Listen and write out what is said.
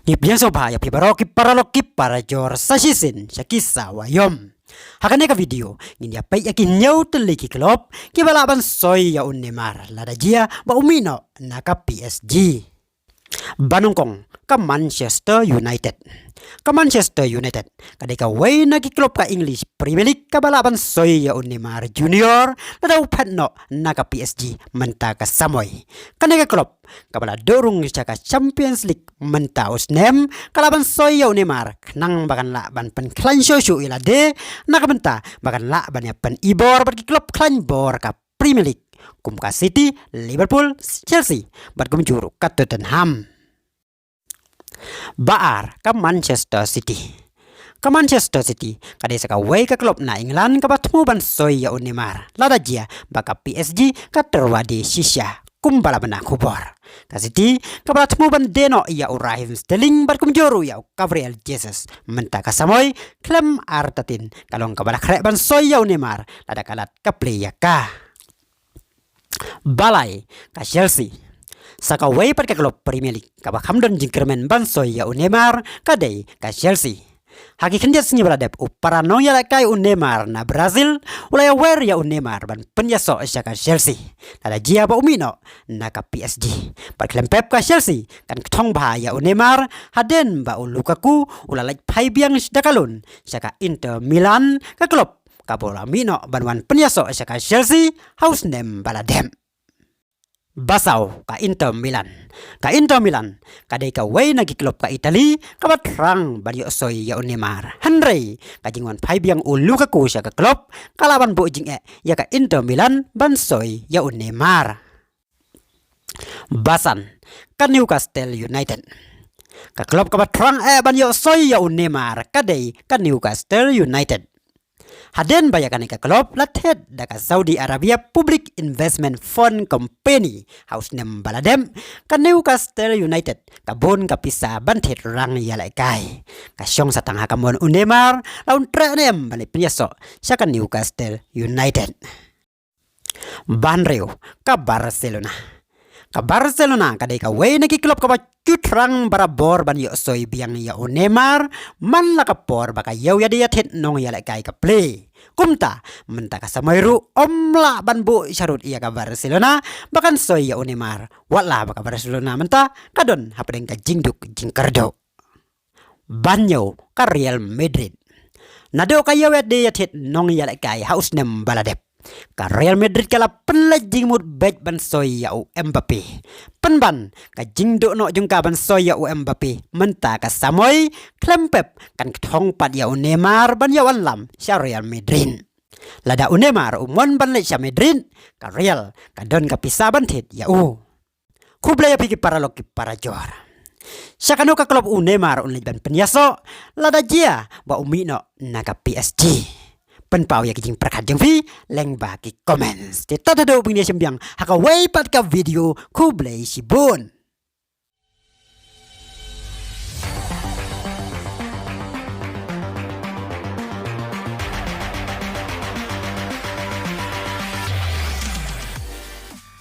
Ibyan sobhaya pibaroki paraloki para jor sasisin syakisa wayom. Hakane ka video ngini apai yakin nyau teliki klop kibalaban soy ya unemar lada jia ba umino naka PSG. Banungkong ka Manchester United. Ka Manchester United kadai ka way nagi klub ka English Premier League ka balaban soy ya Neymar Junior lada upatno naka PSG menta ka Samoy. Kanai ka klub kabala dorong ka Champions League menta usnem kalaban soy ya Neymar knang bakan la ban pen klan shoshu ilade nakabenta bakan la ban ya pen ibor bagi klub klan bor ka Premier League kum ka City, Liverpool, Chelsea bat kum juru ka Tottenham. Baar ka Manchester City. Ka Manchester City kadai saka way ka klub na England ka batmu ban soy ya Neymar. Lada jia baka PSG ka terwadi shisha kumbala bana kubor. Ka City ka batmu ban deno ya Raheem Sterling bat kum juru ya Gabriel Jesus. Menta ka Samoy klem artatin kalong ka bala krek ban soy ya Neymar lada kalat ka play ya ka. Balai ka Chelsea. Saka way pat ka klub Premier League ka bakam don jingkermen ban soy ya Neymar kadai ka Chelsea. Haki kendiat sengi beladep uparano ya kai Neymar na Brazil ulaya wer ya Neymar ban penyaso ka Chelsea. Lada jia ba umino na ka PSG. Pat klem Pep ka Chelsea kan ketong bah ya Neymar haden ba Lukaku ulalaj pai biang dakalun ka Inter Milan ka klub ka bola mino banwan penyaso ka Chelsea house nem baladem. Basau ka Inter Milan. Ka Inter Milan kadai ka way nagi klub ka Italy ka batrang banyo soy ya Neymar. Henry ka jingwan pai biang Lukaku ka klub kalaban bo jing ya ka Inter Milan ban soy ya Neymar. Basan ka Newcastle United. Ka klub ka batrang banyo soy ya Neymar kadai ka Newcastle United. Haden bayakan ka klub latet daka Saudi Arabia Public Investment Fund Company house nem baladem ka Newcastle United kabon ka pisa bantet rang yalai kai ka syong satang hakamon Neymar laun trenem balik penyaso sa ka Newcastle United. Banreo ka Barcelona. Ka Barcelona kadai ka way nagi klub ka cutrang barabor ban yo soy biang ya Neymar man la kapor baka yaw ya dia tet nong ya kai ka play kumta menta ka Samoyru omla ban bu syarut iya ka Barcelona bakan soy ya Neymar wala baka Barcelona menta kadon hapdeng ka jingduk jingkerdo. Banyo ka Real Madrid. Nado ka yaw ya dia tet nong ya kai haus nem baladep. Ka Real Madrid kala penlajing mut bet ban soy ya Mbappe. Penban ka jingdo no jungka ban soy ya Mbappe menta ka Samoy klempep kan ketong pat ya Neymar ban ya lam sya Real Madrid. Lada Neymar umon ban le sya Madrid ka Real ka don ka pisa ban tet ya kubla ya piki para loki para jor. Sya kanu ka klub Neymar unlaj ban penyaso lada jia ba umino na ka PSG. Penpau ya kijing perkat jeng fi leng bagi comments. Teta do punya sembiang haka way pat ka video kublay si bon.